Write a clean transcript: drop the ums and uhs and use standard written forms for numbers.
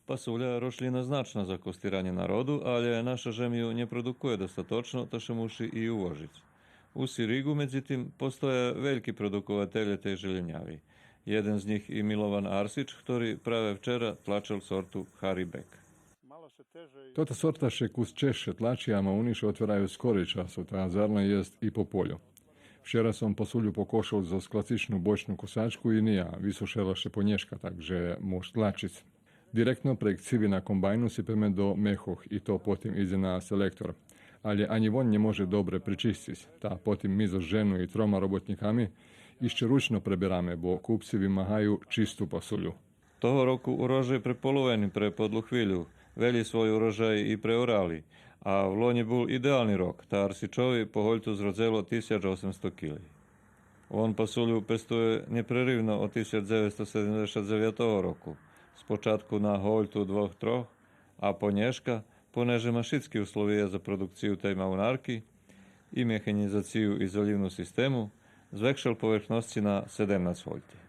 Пасуля рослина значна за костирання народу, але наша землю не продукує достаточно, то що муші і увожить. У Сиригу, međutim, postoje veliki produkovatelji te želenjavi. Jeden z njih i Milovan Arsić, ktorý práve včera tlačil sortu Haribek. Tota sorta še kus češće tlačijama uniše otvaraju skori časot, a zarno jest i po polju. Včera som pasulju pokošal za klasičnu bočnu kosačku i nija, vysušela še ponješka, takže mož tlačic. Direktno prek civi na kombajnu sypeme do mehoh i to potim ide na selektor. Ali ani on nie može dobre pričistiti, ta potim mi za ženu i troma robotnikami išće ručno prebirame, bo kupci vymahaju čistu pasulju. Toho roku urožaj prepolovený pre podlu chvíľu. Veli svoj urožaj i preorali. A v loni bol ideálny rok. Tá Arsičovi po hoľtu zrodzelo 1800 kg. On pasulju pestuje neprerivno od 1979 roku. Спочатку на гольту 2-3, а понешка, понеже машицькі условия за продукцію та й мавнарки і механізацію і залівну систему, звекшал поверхності на 17 гольті.